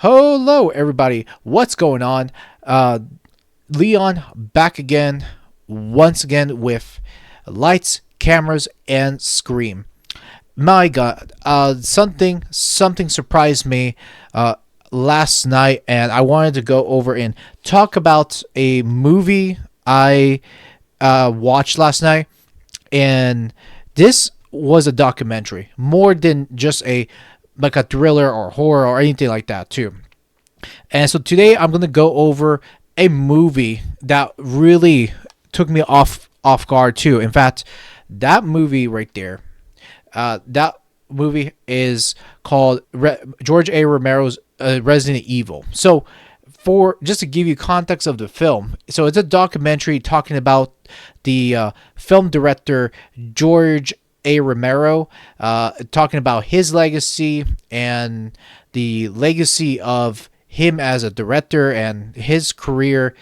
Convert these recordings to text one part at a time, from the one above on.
Hello, everybody. What's going on? Leon back again, once again with lights, cameras, and scream. My God, something surprised me last night, and I wanted to go over and talk about a movie I watched last night, and this was a documentary more than just a thriller or horror or anything like that too. And so today I'm gonna go over a movie that really took me off guard too. In fact, that movie right there, that movie is called George A. Romero's Resident Evil. So, for just to give you context of the film, so it's a documentary talking about the film director George A. Romero, talking about his legacy and the legacy of him as a director and his career,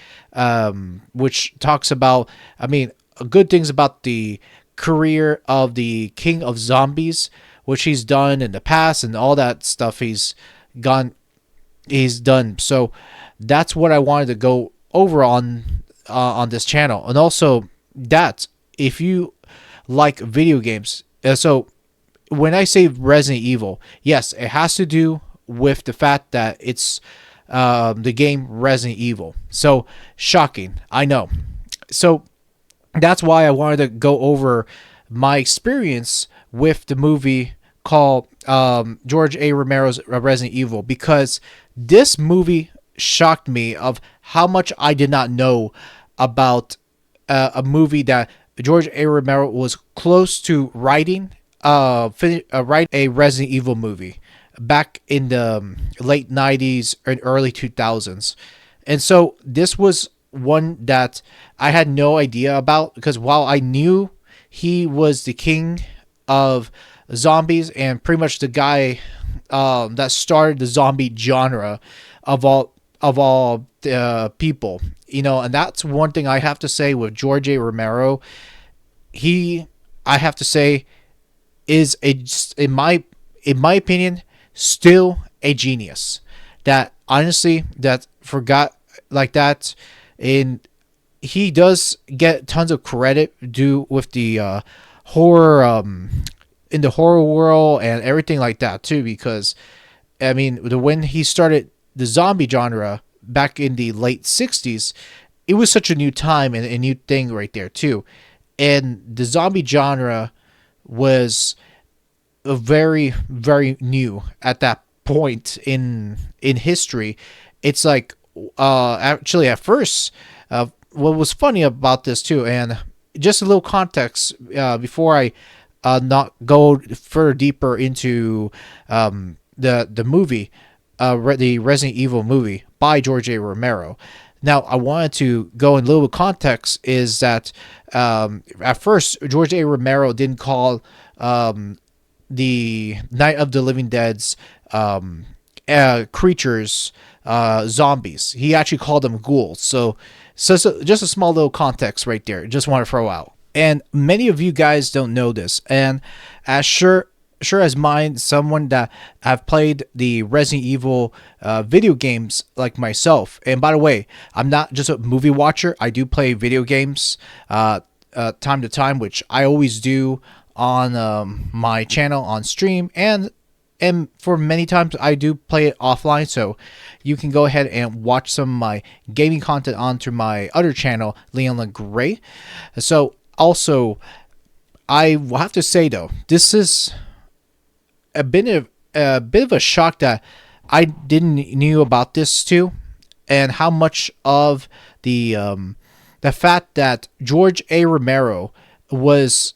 which talks about, good things about the career of the King of Zombies, which he's done in the past and all that stuff he's done. So that's what I wanted to go over on this channel, and also that if you like video games, so when I say Resident Evil, yes, it has to do with the fact that it's the game Resident Evil. So shocking, I know. So that's why I wanted to go over my experience with the movie called George A. Romero's Resident Evil, because this movie shocked me of how much I did not know about a movie that George A. Romero was close to writing, write a Resident Evil movie back in the late 90s and early 2000s. And so this was one that I had no idea about, because while I knew he was the king of zombies and pretty much the guy that started the zombie genre of all people, and that's one thing I have to say with George A. Romero. I have to say, is in my opinion, still a genius. That honestly, that forgot like that, and he does get tons of credit due with the horror in the horror world and everything like that too, because when he started the zombie genre back in the late 60s, it was such a new time and a new thing right there too. And the zombie genre was a very, very new at that point in history. It's like actually at first, what was funny about this too, and just a little context before I not go further deeper into the movie, the Resident Evil movie by George A. Romero. Now, I wanted to go in a little bit of context, is that at first, George A. Romero didn't call the Night of the Living Dead's creatures zombies. He actually called them ghouls. So just a small little context right there. Just want to throw out. And many of you guys don't know this. And as sure as mine, someone that have played the Resident Evil video games like myself. And by the way, I'm not just a movie watcher. I do play video games time to time, which I always do on my channel on stream, and for many times I do play it offline, so you can go ahead and watch some of my gaming content onto my other channel, Leon Gray. So also, I will have to say though, this is a bit of a shock that I didn't knew about this too, and how much of the fact that George A. Romero was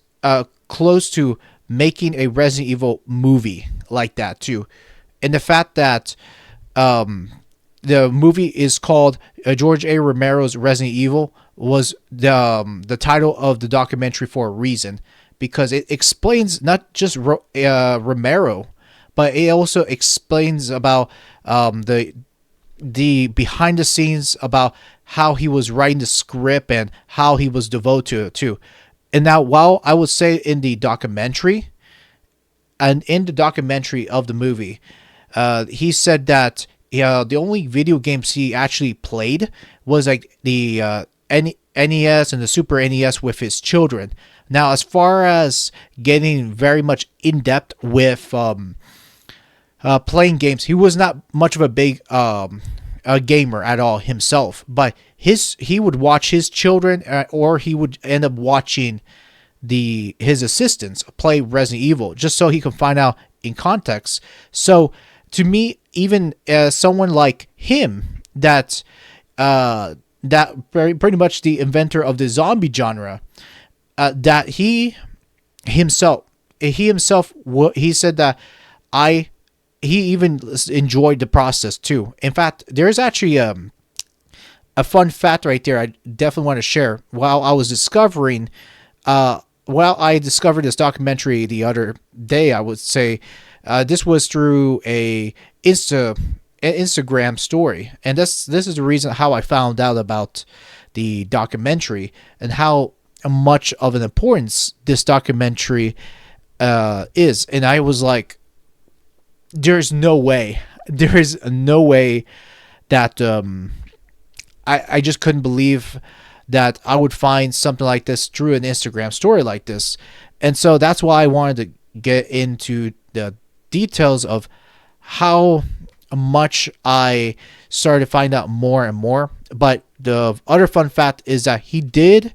close to making a Resident Evil movie like that too, and the fact that the movie is called George A. Romero's Resident Evil was the title of the documentary for a reason, because it explains not just Romero, but it also explains about the behind the scenes about how he was writing the script and how he was devoted to it too. And now, while I would say in the documentary of the movie, he said that yeah, the only video games he actually played was like the NES and the Super NES with his children. Now, as far as getting very much in depth with playing games, he was not much of a big a gamer at all himself. But he would watch his children, or he would end up watching his assistants play Resident Evil just so he can find out in context. So to me, even someone like him, that pretty much the inventor of the zombie genre, that himself he said that I he even enjoyed the process too. In fact, there's actually a fun fact right there I definitely want to share. While I discovered this documentary the other day, I would say this was through an Instagram story, and this is the reason how I found out about the documentary and how much of an importance this documentary is. And I was like, there's no way, that I just couldn't believe that I would find something like this through an Instagram story like this. And so that's why I wanted to get into the details of how much I started to find out more and more. But the other fun fact is that he did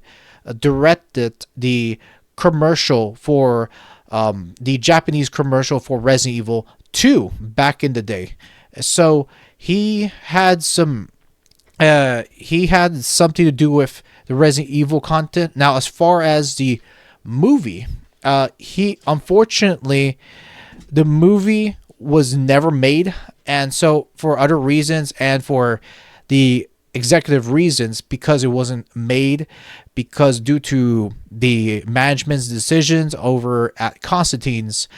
directed the commercial for the Japanese commercial for Resident Evil 2 back in the day. So he had something to do with the Resident Evil content. Now, as far as the movie, he unfortunately, the movie was never made, and so for other reasons and for the executive reasons, because it wasn't made, because due to the management's decisions over at Constantine's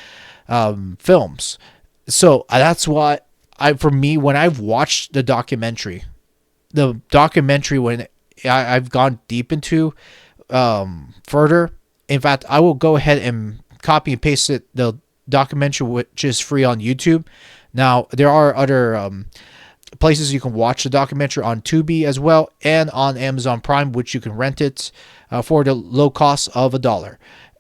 films. So that's why for me, when I've watched the documentary, when I've gone deep into further. In fact, I will go ahead and copy and paste the documentary, which is free on YouTube. Now, there are other places you can watch the documentary on Tubi as well, and on Amazon Prime, which you can rent it for the low cost of $1,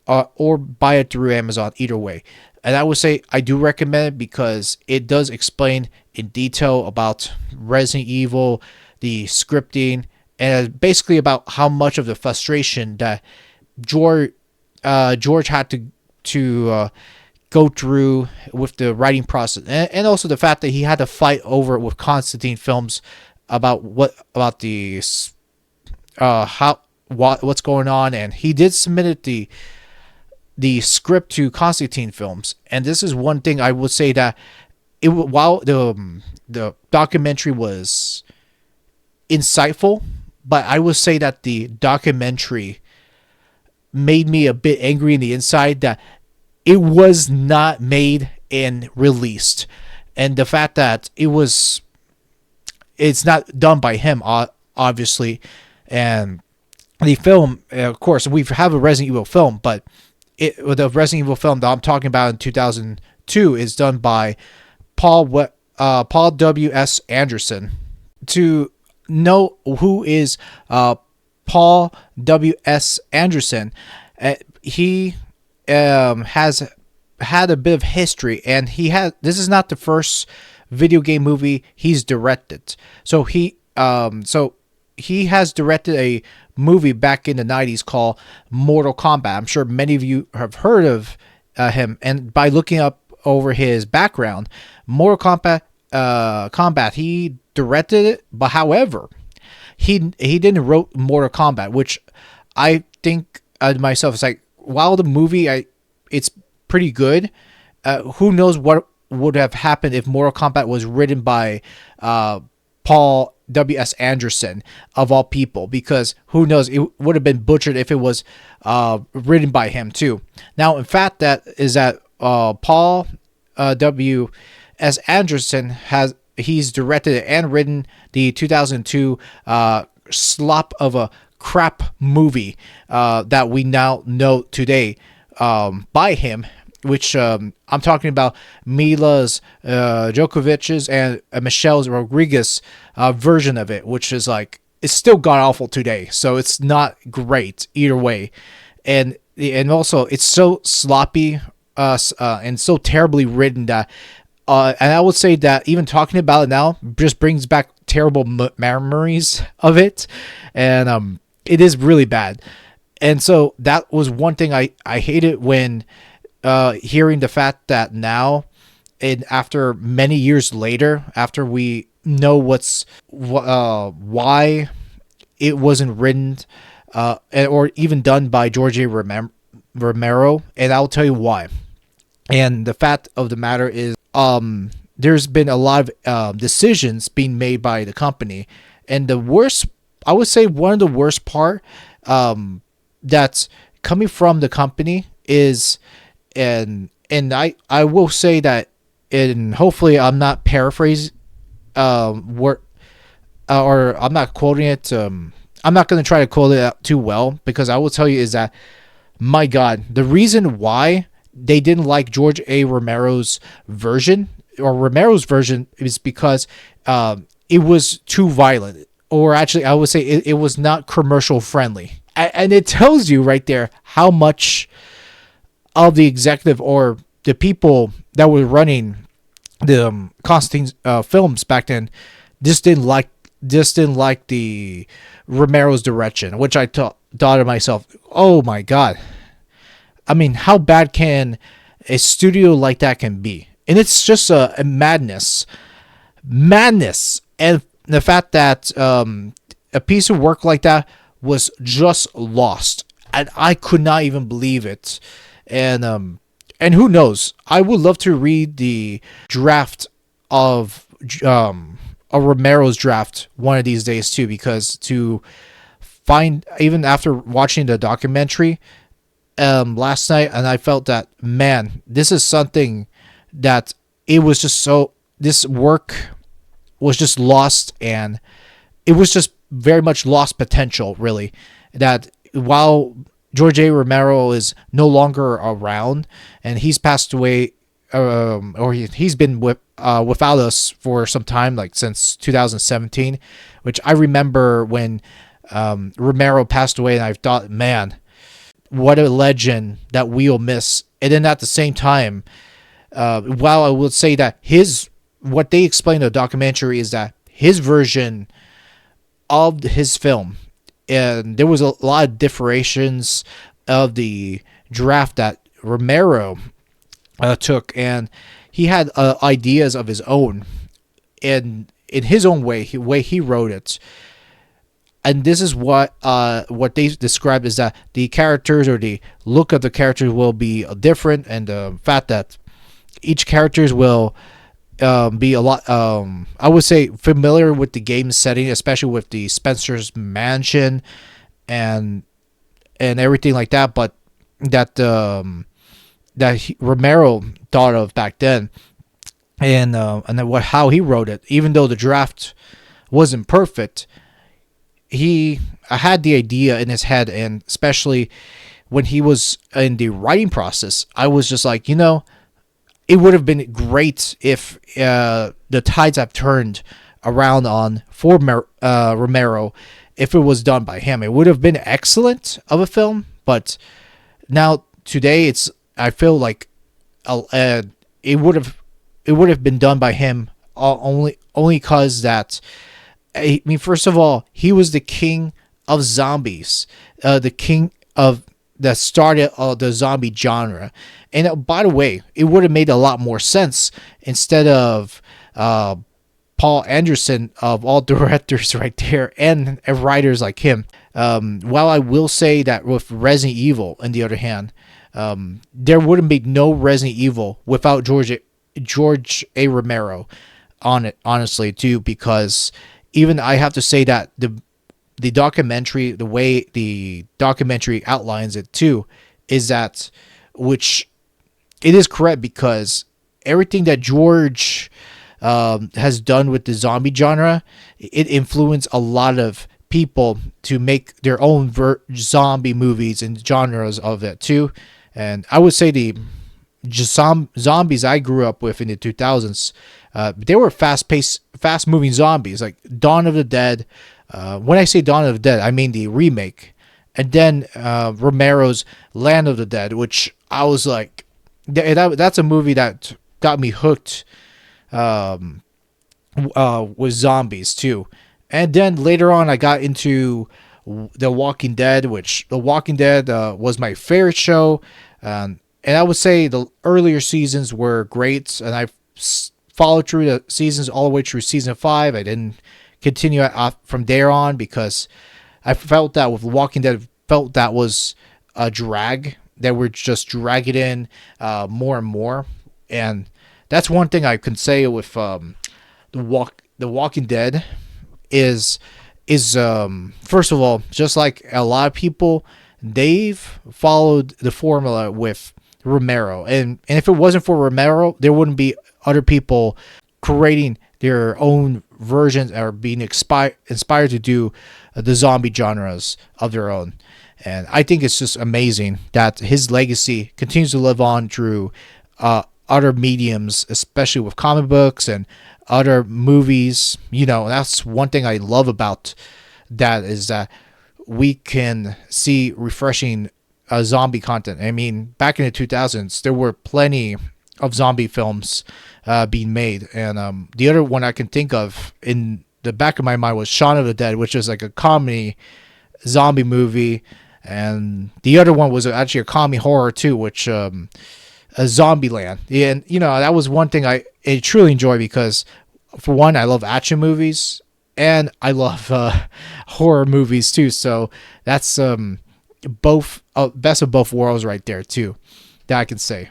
or buy it through Amazon. Either way, and I would say I do recommend it because it does explain in detail about Resident Evil, the scripting, and basically about how much of the frustration that George had to go through with the writing process, and also the fact that he had to fight over with Constantine Films about what's going on. And he did submit the script to Constantine Films, and this is one thing I would say that while the documentary was insightful, but I would say that the documentary made me a bit angry in the inside that it was not made and released, and the fact that it's not done by him, obviously. And the film, of course, we have a Resident Evil film, but the Resident Evil film that I'm talking about in 2002 is done by Paul W.S. Anderson. To know who is Paul W.S. Anderson, he has had a bit of history, and this is not the first video game movie he's directed. So he has directed a movie back in the 90s called Mortal Kombat. I'm sure many of you have heard of him, and by looking up over his background, Mortal Kombat, he directed it, but however, he didn't wrote Mortal Kombat, which I think myself, it's like, while the movie it's pretty good, who knows what would have happened if Mortal Kombat was written by Paul W.S. Anderson, of all people, because who knows, it would have been butchered if it was written by him too. Now, in fact, Paul W.S. Anderson he's directed and written the 2002 slop of a crap movie that we now know today by him, which I'm talking about Mila's, Djokovic's, and Michelle's Rodriguez version of it, which is like it's still god awful today. So it's not great either way, and also it's so sloppy, and so terribly written that. And I would say that even talking about it now just brings back terrible memories of it, and it is really bad. And so that was one thing I hated when hearing the fact that now, and after many years later, after we know why it wasn't written or even done by George A. Romero, and I'll tell you why. And the fact of the matter is, there's been a lot of decisions being made by the company, and the worst, I would say, one of the worst part that's coming from the company is, and I will say that, and hopefully I'm not paraphrasing, or I'm not quoting it. I'm not going to try to quote it out too well, because I will tell you is that, my God, the reason why they didn't like George A. Romero's version is because it was too violent, or actually I would say it was not commercial friendly, and it tells you right there how much of the executive or the people that were running the Constantine films back then just didn't like the Romero's direction, which I thought to myself, oh my God, I mean, how bad can a studio like that can be? And it's just a madness, and the fact that a piece of work like that was just lost, and I could not even believe it. And who knows? I would love to read the draft of Romero's draft one of these days too, because to find, even after watching the documentary last night, and I felt that, man, this is something that it was just so, this work was just lost, and it was just very much lost potential, really, that while George A. Romero is no longer around, and he's passed away, or he's been without us for some time, like since 2017, which I remember when Romero passed away, and I thought, man, what a legend that we'll miss. And then at the same time, while I would say that what they explained in the documentary is that his version of his film, and there was a lot of differentiations of the draft that Romero took, and he had ideas of his own, and in his own way he wrote it. And this is what they described is that the characters, or the look of the characters, will be different, and the fact that each characters will be a lot, I would say, familiar with the game setting, especially with the Spencer's mansion and everything like that, but that Romero thought of back then, and then how he wrote it, even though the draft wasn't perfect. He had the idea in his head, and especially when he was in the writing process, I was just like, it would have been great if the tides have turned around for Romero if it was done by him. It would have been excellent of a film, but now today I feel like it would have been done by him only because that. I mean, first of all, he was the king of zombies, the king of that started the zombie genre. And by the way, it would have made a lot more sense instead of Paul Anderson, of all directors right there, and writers like him. While I will say that with Resident Evil, on the other hand, there would have been no Resident Evil without George A. Romero on it, honestly, too, because even I have to say that the documentary, the way the documentary outlines it too, is that, which it is correct, because everything that George has done with the zombie genre, it influenced a lot of people to make their own zombie movies and genres of it too. And I would say just zombies I grew up with in the 2000s. They were fast moving zombies like Dawn of the Dead. When I say Dawn of the Dead, I mean the remake, and then Romero's Land of the Dead, which I was like, that's a movie that got me hooked with zombies too. And then later on, I got into The Walking Dead, which The Walking Dead was my favorite show. And I would say the earlier seasons were great, and I followed through the seasons all the way through season 5. I didn't continue from there on because I felt that with Walking Dead, felt that was a drag. That we're just dragging in more and more, and that's one thing I can say with the Walking Dead is first of all, just like a lot of people, they've followed the formula with Romero, and if it wasn't for Romero, there wouldn't be other people creating their own versions or being inspired to do the zombie genres of their own. And I think it's just amazing that his legacy continues to live on through other mediums, especially with comic books and other movies. That's one thing I love about that, is that we can see refreshing zombie content. I mean, back in the 2000s, there were plenty of zombie films being made. And the other one I can think of in the back of my mind was Shaun of the Dead, which is like a comedy zombie movie. And the other one was actually a comedy horror too, which a Zombieland. And that was one thing I truly enjoy, because for one, I love action movies and I love horror movies too. So that's both best of both worlds right there too, that I can say.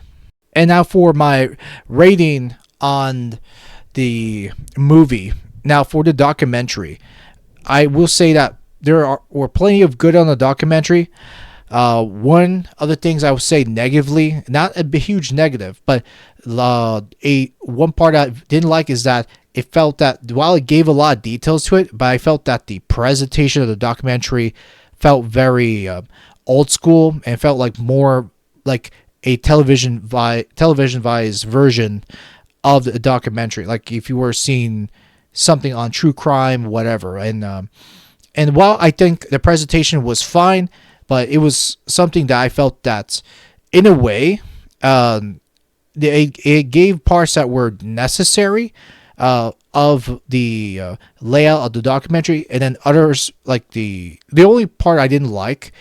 And now for my rating on the movie. Now for the documentary, I will say that were plenty of good on the documentary. One of the things I would say negatively, not a huge negative, but one part I didn't like is that it felt that while it gave a lot of details to it, but I felt that the presentation of the documentary felt very old school and felt like more like a television-vised version of the documentary. Like if you were seeing something on true crime, whatever. And while I think the presentation was fine, but it was something that I felt that, in a way, it gave parts that were necessary of the layout of the documentary, and then others, like the only part I didn't like,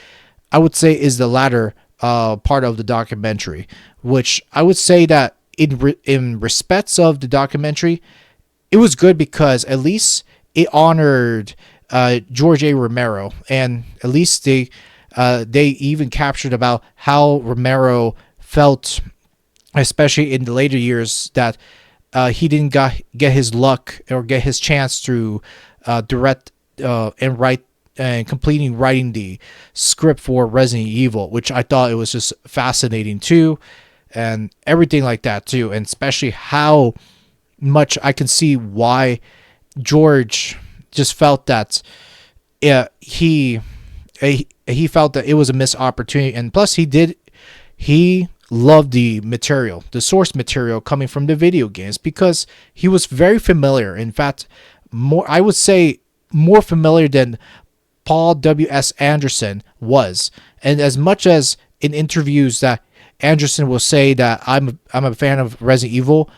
I would say, is the latter part of the documentary, which I would say that in respects of the documentary, it was good because at least it honored George A. Romero, and at least they even captured about how Romero felt, especially in the later years, that he didn't get his luck or get his chance to direct and write and completing writing the script for Resident Evil, which I thought it was just fascinating too, and everything like that too, and especially how much I can see why George just felt that he felt that it was a missed opportunity, and plus he loved the material, the source material coming from the video games, because he was very familiar. In fact, I would say more familiar than Paul W.S. Anderson was. And as much as in interviews that Anderson will say that I'm a fan of Resident Evil,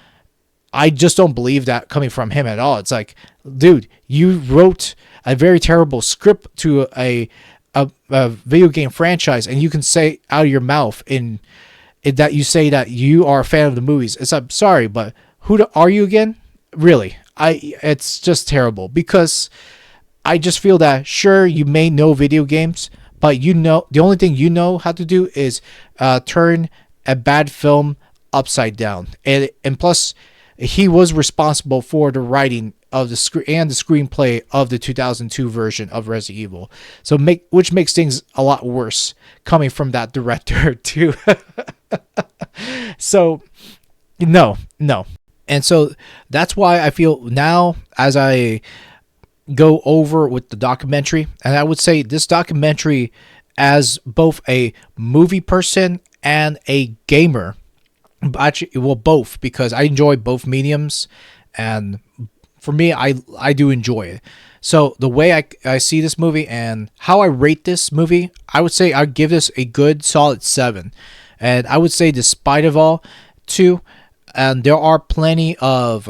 I just don't believe that coming from him at all. It's like, dude, you wrote a very terrible script to a video game franchise, and you can say out of your mouth that you say that you are a fan of the movies. I'm sorry, but who are you again? Really, it's just terrible, because I just feel that, sure, you may know video games, but the only thing you know how to do is turn a bad film upside down, and plus, he was responsible for the writing of the screenplay of the 2002 version of Resident Evil. So which makes things a lot worse coming from that director too. So no. And so that's why I feel now, as I go over with the documentary, and I would say this documentary, as both a movie person and a gamer, Actually, well, both, because I enjoy both mediums, and for me, I do enjoy it. So the way I see this movie and how I rate this movie, I would say I'd give this a good solid 7. And I would say, despite of all, too, and there are plenty of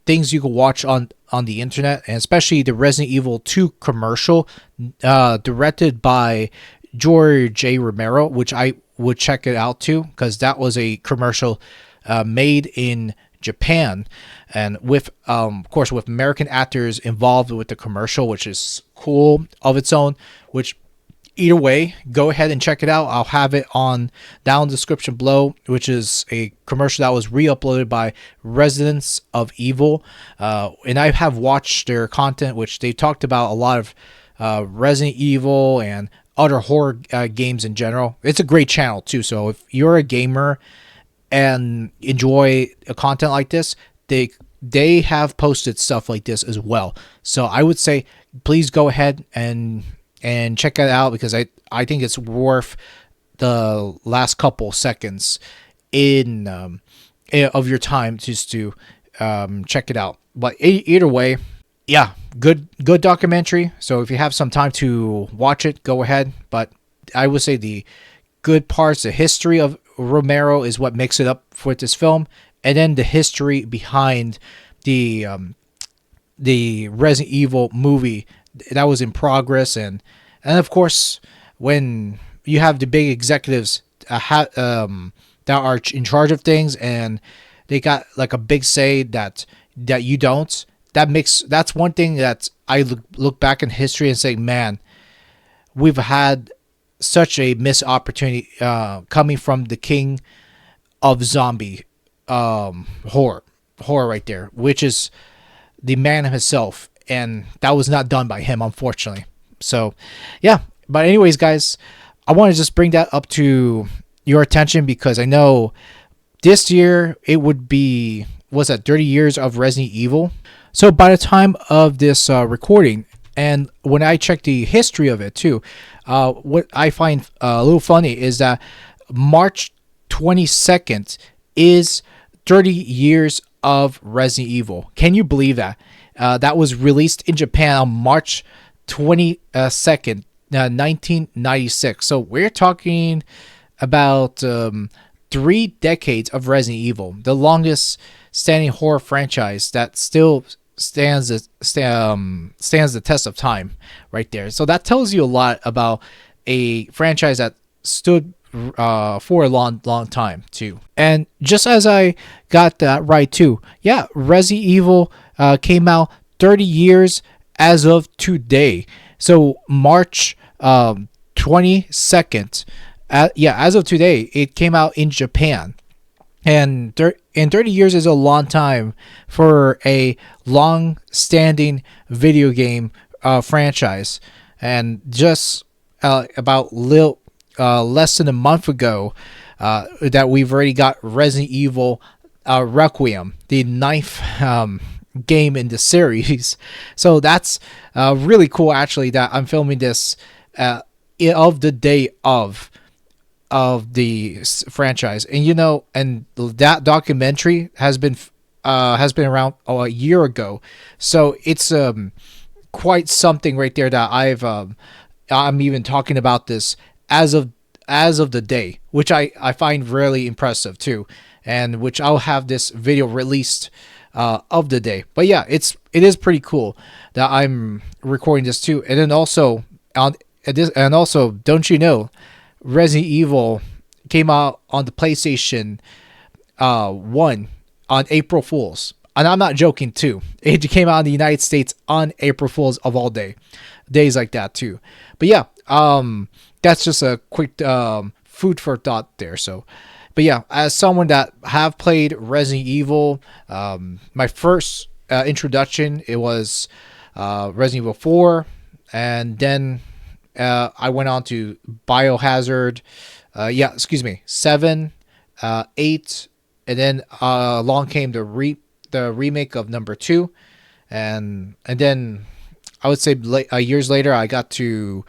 things you can watch on the internet, and especially the Resident Evil 2 commercial, directed by George A. Romero, which I would check it out too, because that was a commercial made in Japan, and with of course with American actors involved with the commercial, which is cool of its own. Which, either way, go ahead and check it out. I'll have it on down in the description below, which is a commercial that was re-uploaded by Residents of Evil, and I have watched their content, which they talked about a lot of Resident Evil and other horror games in general. It's a great channel too, so if you're a gamer and enjoy a content like this, they have posted stuff like this as well. So I would say please go ahead and check it out, because I think it's worth the last couple seconds in of your time just to check it out. But either way, yeah, good documentary. So if you have some time to watch it, go ahead. But I would say the good parts, the history of Romero, is what makes it up for this film, and then the history behind the Resident Evil movie that was in progress, and of course when you have the big executives that are in charge of things, and they got like a big say that you don't. That's one thing that I look back in history and say, man, we've had such a missed opportunity coming from the king of zombie horror right there, which is the man himself, and that was not done by him, unfortunately. So yeah, but anyways, guys, I want to just bring that up to your attention, because I know this year it would be, what's that, 30 years of Resident Evil. So by the time of this recording, and when I check the history of it too, what I find a little funny is that March 22nd is 30 years of Resident Evil. Can you believe that? That was released in Japan on March 22nd, 1996. So we're talking about 3 decades of Resident Evil, the longest standing horror franchise that still stands the test of time right there. So that tells you a lot about a franchise that stood for a long time too. And just as I got that right too, yeah, Resident Evil came out 30 years as of today. So March 22nd, as of today, it came out in Japan. And 30 years is a long time for a long-standing video game franchise. And just about less than a month ago, that we've already got Resident Evil Requiem, the 9th game in the series. So that's really cool, actually, that I'm filming this of the day of the franchise. And and that documentary has been around a year ago, so it's quite something right there that I'm even talking about this as of the day, which I find really impressive too, and which I'll have this video released of the day. But yeah, it is pretty cool that I'm recording this too. And then also don't you know, Resident Evil came out on the PlayStation 1 on April Fools. And I'm not joking too. It came out in the United States on April Fools of all days like that too. But yeah, that's just a quick food for thought there. So, but yeah, as someone that have played Resident Evil, my first introduction, it was Resident Evil 4, and then I went on to Biohazard, 7, 8, and then along came the remake of number 2, and then I would say years later I got to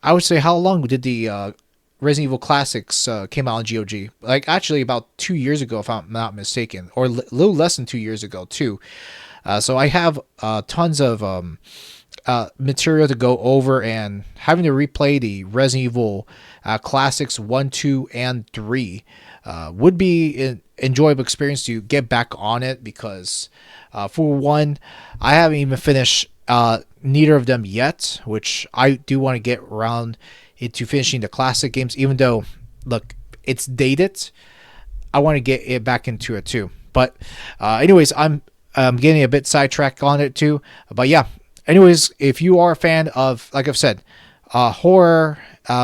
I would say, how long did the Resident Evil Classics came out on GOG, like actually about 2 years ago, if I'm not mistaken, or a little less than 2 years ago too. So I have tons of material to go over, and having to replay the Resident Evil Classics 1, 2, and 3 would be an enjoyable experience to get back on it because, for one, I haven't even finished neither of them yet, which I do want to get around into finishing the classic games, even though, look, it's dated. I want to get it back into it too. But anyways, I'm getting a bit sidetracked on it too. But yeah, anyways, if you are a fan of, like I've said, horror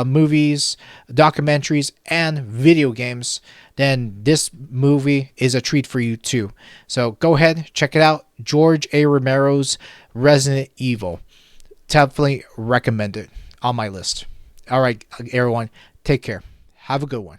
movies, documentaries, and video games, then this movie is a treat for you too. So go ahead, check it out. George A. Romero's Resident Evil. Definitely recommend it on my list. All right, everyone, take care. Have a good one.